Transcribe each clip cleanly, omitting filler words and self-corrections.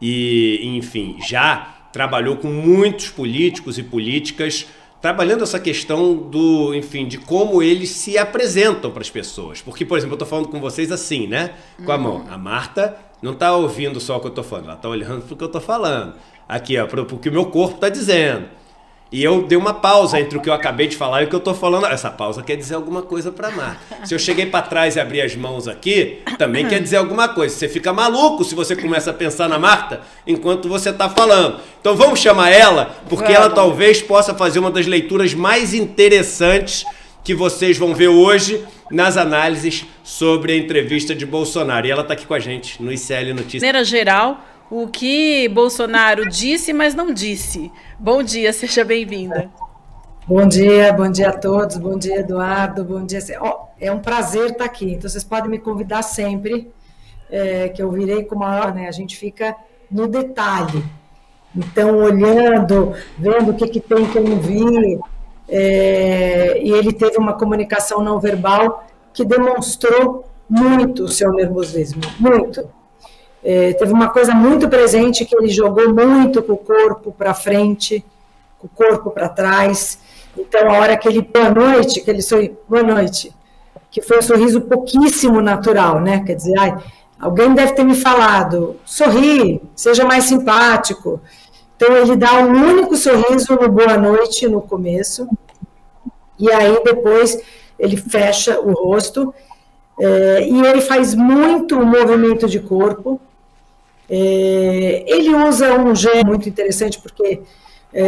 e, enfim, já trabalhou com muitos políticos e políticas, trabalhando essa questão do, enfim, de como eles se apresentam para as pessoas. Porque, por exemplo, eu estou falando com vocês assim, né? Com a mão. A Marta não está ouvindo só o que eu estou falando, ela está olhando para o que eu estou falando. Aqui, ó, para o que o meu corpo está dizendo. E eu dei uma pausa entre o que eu acabei de falar e o que eu tô falando. Essa pausa quer dizer alguma coisa pra Marta. Se eu cheguei pra trás e abri as mãos aqui, também quer dizer alguma coisa. Você fica maluco se você começa a pensar na Marta enquanto você tá falando. Então vamos chamar ela, porque ela talvez possa fazer uma das leituras mais interessantes que vocês vão ver hoje nas análises sobre a entrevista de Bolsonaro. E ela tá aqui com a gente no ICL Notícias. De maneira geral, o que Bolsonaro disse, mas não disse. Bom dia, seja bem-vinda. Bom dia a todos, bom dia, Eduardo, bom dia. É um prazer estar aqui, então vocês podem me convidar sempre, que eu virei com maior, né? A gente fica no detalhe, então olhando, vendo o que tem que eu não vi, e ele teve uma comunicação não verbal que demonstrou muito o seu nervosismo, muito. Teve uma coisa muito presente que ele jogou muito com o corpo para frente, com o corpo para trás. Então, a hora que ele, boa noite, que foi um sorriso pouquíssimo natural, né? Quer dizer, alguém deve ter me falado, sorri, seja mais simpático. Então, ele dá um único sorriso no boa noite no começo, e aí depois ele fecha o rosto, e ele faz muito movimento de corpo. Ele usa um gesto muito interessante, porque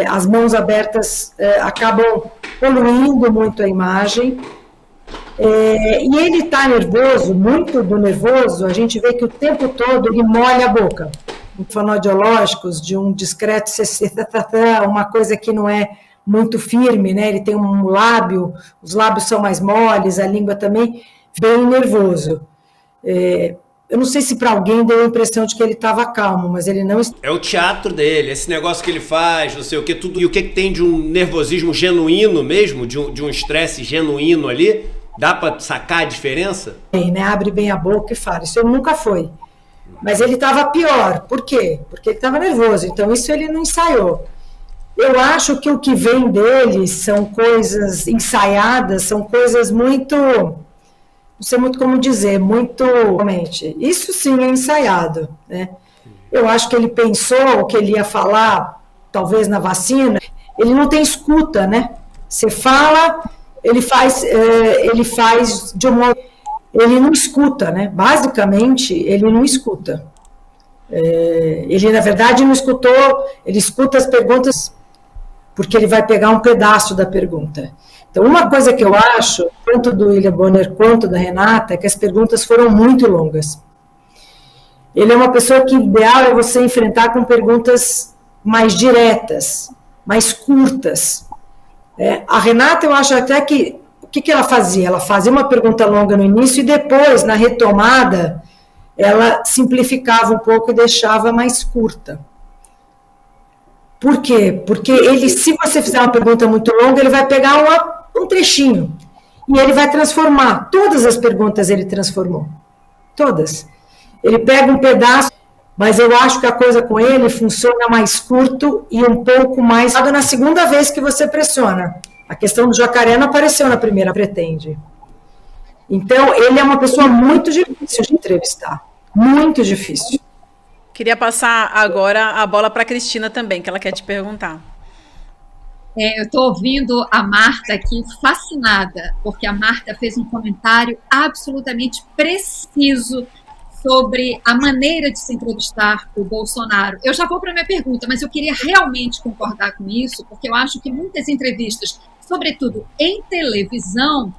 as mãos abertas acabam poluindo muito a imagem, e ele está nervoso, muito do nervoso, a gente vê que o tempo todo ele molha a boca, fonoaudiológicos de um discreto uma coisa que não é muito firme, né? Ele tem um lábio, os lábios são mais moles, a língua também, bem nervoso. Eu não sei se para alguém deu a impressão de que ele estava calmo, mas ele não... É o teatro dele, esse negócio que ele faz, não sei o que, tudo. E o que tem de um nervosismo genuíno mesmo, de um estresse genuíno ali? Dá para sacar a diferença? Né? Abre bem a boca e fala, isso nunca foi. Mas ele estava pior, por quê? Porque ele estava nervoso, então isso ele não ensaiou. Eu acho que o que vem dele são coisas ensaiadas, são coisas muito... Não sei muito como dizer, muito... Isso sim é ensaiado, né? Eu acho que ele pensou o que ele ia falar, talvez na vacina, ele não tem escuta, né? Você fala, ele faz de um modo... Ele não escuta, né? Basicamente, ele não escuta. Ele, na verdade, não escutou, ele escuta as perguntas, porque ele vai pegar um pedaço da pergunta. Então, uma coisa que eu acho, tanto do William Bonner quanto da Renata, é que as perguntas foram muito longas. Ele é uma pessoa que o ideal é você enfrentar com perguntas mais diretas, mais curtas. A Renata, eu acho até que... O que ela fazia? Ela fazia uma pergunta longa no início e depois, na retomada, ela simplificava um pouco e deixava mais curta. Por quê? Porque ele, se você fizer uma pergunta muito longa, ele vai pegar um trechinho e ele vai transformar. Todas as perguntas ele transformou. Todas. Ele pega um pedaço, mas eu acho que a coisa com ele funciona mais curto e um pouco mais... Na segunda vez que você pressiona. A questão do jacaré não apareceu na primeira, pretende. Então, ele é uma pessoa muito difícil de entrevistar. Muito difícil. Queria passar agora a bola para a Cristina também, que ela quer te perguntar. Eu estou ouvindo a Marta aqui fascinada, porque a Marta fez um comentário absolutamente preciso sobre a maneira de se entrevistar o Bolsonaro. Eu já vou para a minha pergunta, mas eu queria realmente concordar com isso, porque eu acho que muitas entrevistas, sobretudo em televisão,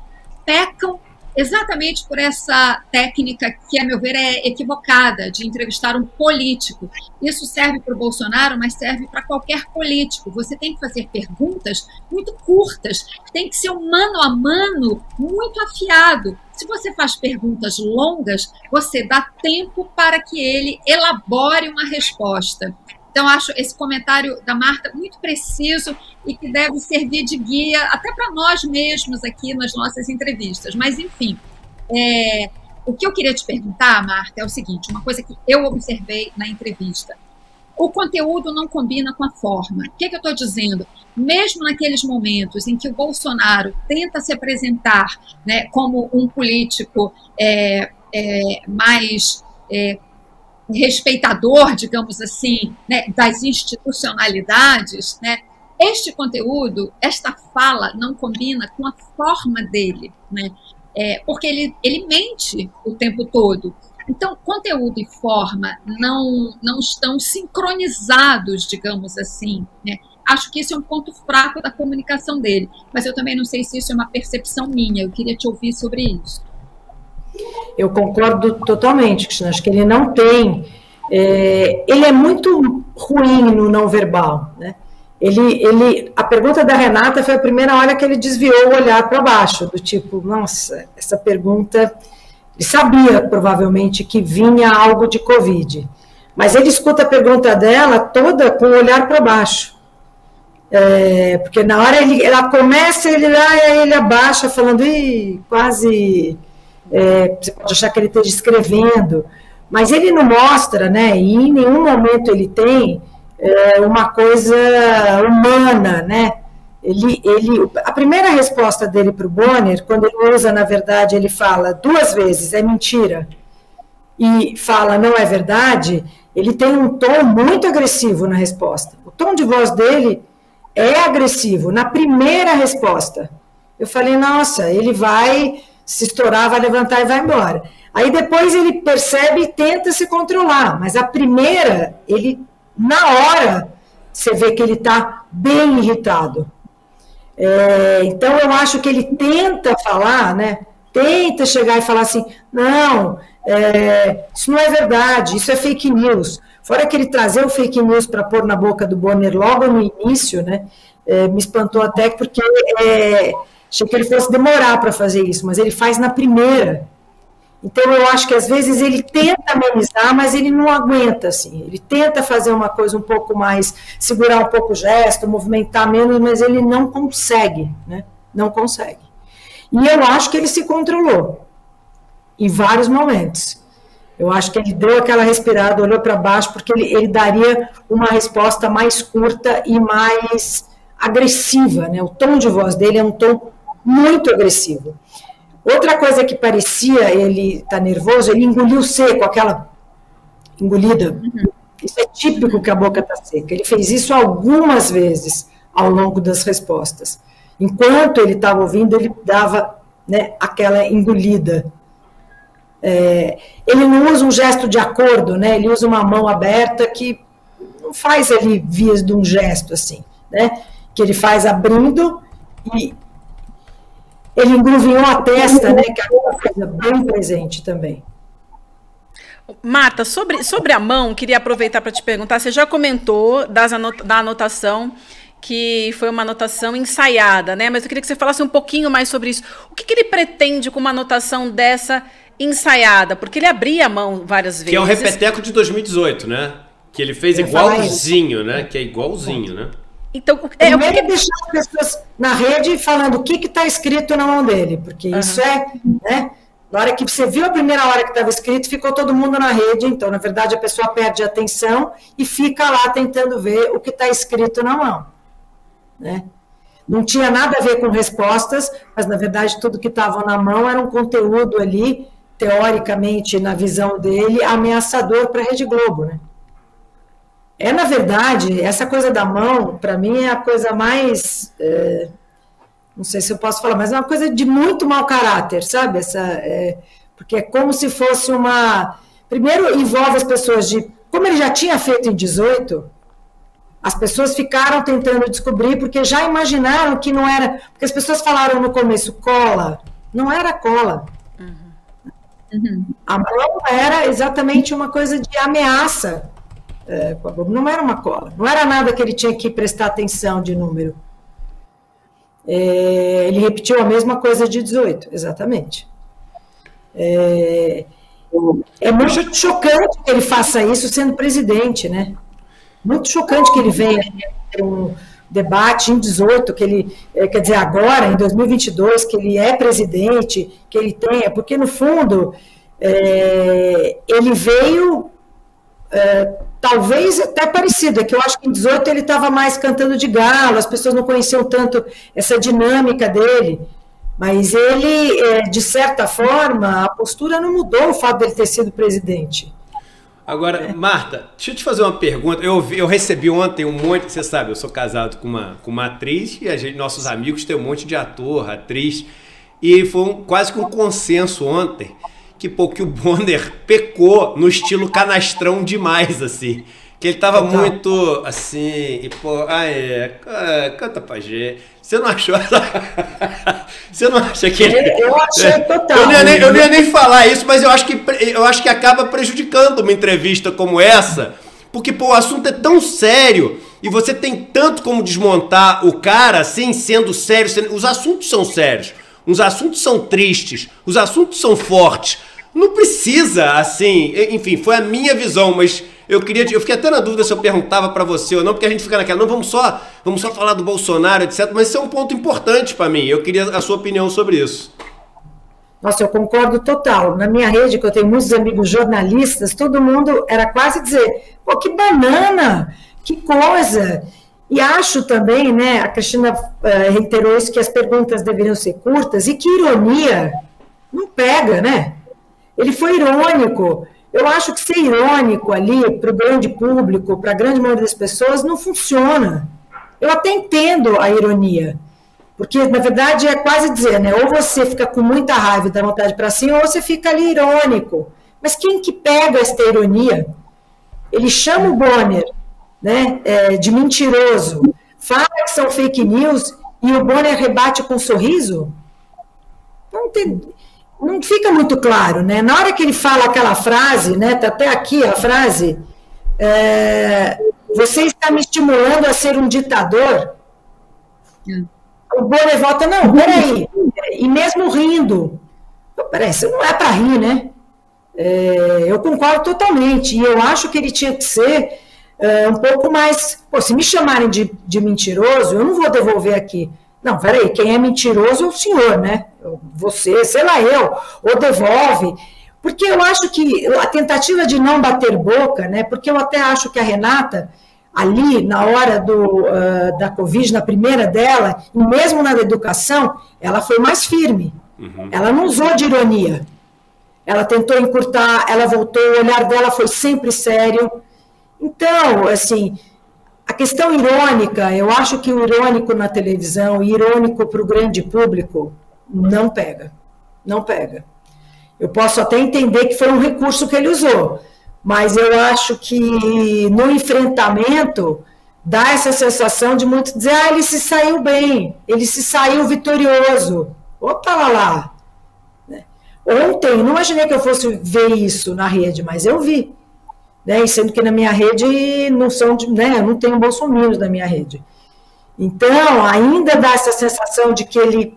pecam exatamente por essa técnica que, a meu ver, é equivocada, de entrevistar um político. Isso serve para o Bolsonaro, mas serve para qualquer político. Você tem que fazer perguntas muito curtas, tem que ser um mano a mano muito afiado. Se você faz perguntas longas, você dá tempo para que ele elabore uma resposta. Então, acho esse comentário da Marta muito preciso e que deve servir de guia até para nós mesmos aqui nas nossas entrevistas. Mas, enfim, O que eu queria te perguntar, Marta, é o seguinte, uma coisa que eu observei na entrevista. O conteúdo não combina com a forma. O que eu estou dizendo? Mesmo naqueles momentos em que o Bolsonaro tenta se apresentar, né, como um político mais respeitador, digamos assim, né, das institucionalidades, né, este conteúdo, esta fala não combina com a forma dele, né, porque ele mente o tempo todo. Então, conteúdo e forma não estão sincronizados, digamos assim, né? Acho que isso é um ponto fraco da comunicação dele, mas eu também não sei se isso é uma percepção minha, eu queria te ouvir sobre isso. Eu concordo totalmente, Cristina, acho que ele não tem... ele é muito ruim no não verbal, né? A pergunta da Renata foi a primeira hora que ele desviou o olhar para baixo, do tipo, nossa, essa pergunta... Ele sabia, provavelmente, que vinha algo de Covid, mas ele escuta a pergunta dela toda com o olhar para baixo. Porque na hora ela começa, ele abaixa, falando, quase... você pode achar que ele esteja escrevendo, mas ele não mostra, né? E em nenhum momento ele tem uma coisa humana, né? A primeira resposta dele para o Bonner, quando ele usa, na verdade, ele fala 2 vezes, é mentira, e fala não é verdade, ele tem um tom muito agressivo na resposta. O tom de voz dele é agressivo, na primeira resposta. Eu falei, nossa, ele vai se estourar, vai levantar e vai embora. Aí depois ele percebe e tenta se controlar, mas a primeira, na hora, você vê que ele está bem irritado. Então eu acho que ele tenta falar, né? Tenta chegar e falar assim, não, isso não é verdade, isso é fake news. Fora que ele trazer o fake news para pôr na boca do Bonner logo no início, né? Me espantou até porque achei que ele fosse demorar para fazer isso, mas ele faz na primeira. Então eu acho que às vezes ele tenta amenizar, mas ele não aguenta, assim. Ele tenta fazer uma coisa um pouco mais, segurar um pouco o gesto, movimentar menos, mas ele não consegue, né? Não consegue. E eu acho que ele se controlou em vários momentos. Eu acho que ele deu aquela respirada, olhou para baixo, porque ele daria uma resposta mais curta e mais agressiva, né? O tom de voz dele é um tom muito agressivo. Outra coisa que parecia ele estar nervoso, ele engoliu seco, aquela engolida. Isso é típico que a boca está seca. Ele fez isso algumas vezes ao longo das respostas. Enquanto ele estava ouvindo, ele dava, né, aquela engolida. Ele não usa um gesto de acordo, né? Ele usa uma mão aberta que não faz ali vias de um gesto assim, né? Que ele faz abrindo e ele engruvinhou a testa, né, que é uma coisa bem presente também. Marta, sobre a mão, queria aproveitar para te perguntar, você já comentou da anotação, que foi uma anotação ensaiada, né? Mas eu queria que você falasse um pouquinho mais sobre isso. O que ele pretende com uma anotação dessa ensaiada? Porque ele abria a mão várias vezes. Que é o repeteco de 2018, né? Que ele fez igualzinho, né? Que é igualzinho, né? Então, primeiro deixar as pessoas na rede falando o que está escrito na mão dele, porque isso né, na hora que você viu a primeira hora que estava escrito, ficou todo mundo na rede, então, na verdade, a pessoa perde a atenção e fica lá tentando ver o que está escrito na mão, né? Não tinha nada a ver com respostas, mas, na verdade, tudo que estava na mão era um conteúdo ali, teoricamente, na visão dele, ameaçador para a Rede Globo, né? Na verdade, essa coisa da mão, para mim, é a coisa mais, não sei se eu posso falar, mas é uma coisa de muito mau caráter, sabe? Porque é como se fosse primeiro, envolve as pessoas como ele já tinha feito em 18, as pessoas ficaram tentando descobrir, porque já imaginaram que não era, porque as pessoas falaram no começo, cola, não era cola. A mão era exatamente uma coisa de ameaça. Não era uma cola, não era nada que ele tinha que prestar atenção de número. Ele repetiu a mesma coisa de 18, exatamente. É muito chocante que ele faça isso sendo presidente, né? Muito chocante que ele venha ter um debate em 18, que ele, quer dizer, agora, em 2022, que ele é presidente, que ele tenha, porque no fundo ele veio, talvez até parecido, é que eu acho que em 18 ele estava mais cantando de galo, as pessoas não conheciam tanto essa dinâmica dele, mas ele, de certa forma, a postura não mudou o fato dele ter sido presidente. Agora, Marta, deixa eu te fazer uma pergunta. Eu recebi ontem um monte, você sabe, eu sou casado com uma atriz e nossos amigos têm um monte de ator, atriz, e foi quase que um consenso ontem que o Bonner pecou no estilo canastrão demais, assim. Que ele tava muito assim, e canta pra gente. Você não achou? Você não acha que ele... Eu achei total. Eu não ia nem falar isso, mas eu acho que acaba prejudicando uma entrevista como essa, porque, o assunto é tão sério e você tem tanto como desmontar o cara, assim, sendo sério. Os assuntos são sérios, os assuntos são tristes, os assuntos são fortes. Não precisa, assim, enfim, foi a minha visão, mas eu fiquei até na dúvida se eu perguntava para você ou não, porque a gente fica naquela, não, vamos só falar do Bolsonaro, etc, mas isso é um ponto importante para mim, eu queria a sua opinião sobre isso. Nossa, eu concordo total. Na minha rede, que eu tenho muitos amigos jornalistas, todo mundo era quase dizer, pô, que banana, que coisa. E acho também, né, a Cristina reiterou isso, que as perguntas deveriam ser curtas, e que ironia não pega, né? Ele foi irônico. Eu acho que ser irônico ali para o grande público, para a grande maioria das pessoas, não funciona. Eu até entendo a ironia, porque, na verdade, é quase dizer, né? Ou você fica com muita raiva e dá vontade para cima, ou você fica ali irônico. Mas quem que pega esta ironia? Ele chama o Bonner, né, de mentiroso, fala que são fake news e o Bonner rebate com um sorriso? Não fica muito claro, né? Na hora que ele fala aquela frase, né? Tá até aqui a frase, você está me estimulando a ser um ditador? O Bonner volta, não, peraí, e mesmo rindo, peraí, isso não é para rir, né? Eu concordo totalmente, e eu acho que ele tinha que ser um pouco mais, se me chamarem de mentiroso, eu não vou devolver aqui. Não, peraí, quem é mentiroso é o senhor, né? Você, sei lá, ou devolve. Porque eu acho que a tentativa de não bater boca, né? Porque eu até acho que a Renata, ali, na hora da Covid, na primeira dela, e mesmo na educação, ela foi mais firme. Uhum. Ela não usou de ironia. Ela tentou encurtar, ela voltou, o olhar dela foi sempre sério. Então, assim... A questão irônica, eu acho que o irônico na televisão, irônico para o grande público, não pega. Não pega. Eu posso até entender que foi um recurso que ele usou, mas eu acho que no enfrentamento dá essa sensação de muito dizer, ele se saiu bem, ele se saiu vitorioso. Opa, lá. Ontem, não imaginei que eu fosse ver isso na rede, mas eu vi. Né, sendo que na minha rede não são, né, eu não tenho bolsominions na minha rede. Então, ainda dá essa sensação de que ele,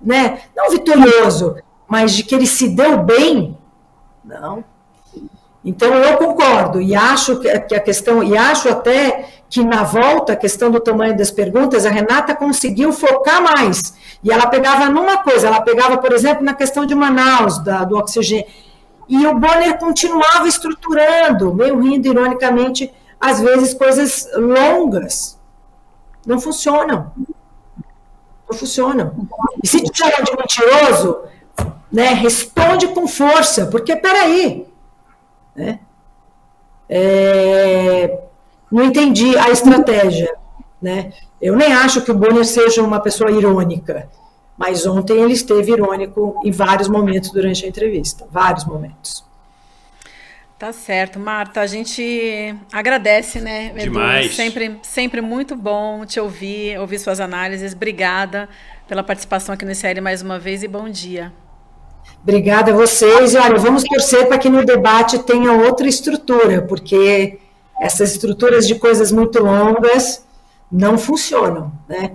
né, não vitorioso, mas de que ele se deu bem, não. Então, eu concordo, e acho que a questão, e acho até que na volta, a questão do tamanho das perguntas, a Renata conseguiu focar mais, e ela pegava numa coisa, ela pegava, por exemplo, na questão de Manaus, do oxigênio, e o Bonner continuava estruturando, meio rindo ironicamente, às vezes coisas longas. Não funcionam. Não funcionam. E se te chamam de mentiroso, né, responde com força, porque, peraí, né, não entendi a estratégia. Né? Eu nem acho que o Bonner seja uma pessoa irônica, mas ontem ele esteve irônico em vários momentos durante a entrevista, vários momentos. Tá certo, Marta, a gente agradece, né, Edu? Demais. Sempre muito bom te ouvir suas análises. Obrigada pela participação aqui no ICL mais uma vez e bom dia. Obrigada a vocês. E, olha, vamos torcer para que no debate tenha outra estrutura, porque essas estruturas de coisas muito longas não funcionam, né?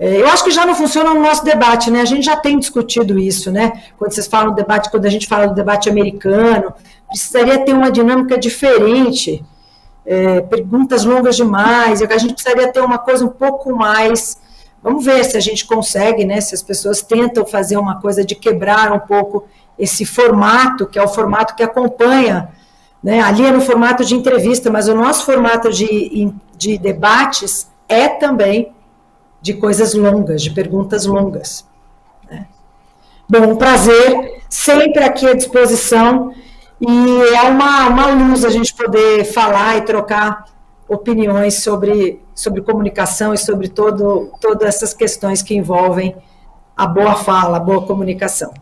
Eu acho que já não funciona no nosso debate, né? A gente já tem discutido isso, né? Quando vocês falam do debate, quando a gente fala do debate americano, precisaria ter uma dinâmica diferente, perguntas longas demais, a gente precisaria ter uma coisa um pouco mais. Vamos ver se a gente consegue, né? Se as pessoas tentam fazer uma coisa de quebrar um pouco esse formato, que é o formato que acompanha, né? Ali é no formato de entrevista, mas o nosso formato de debates é também de coisas longas, de perguntas longas. Né? Bom, um prazer, sempre aqui à disposição, e é uma luz a gente poder falar e trocar opiniões sobre comunicação e sobre todas essas questões que envolvem a boa fala, a boa comunicação.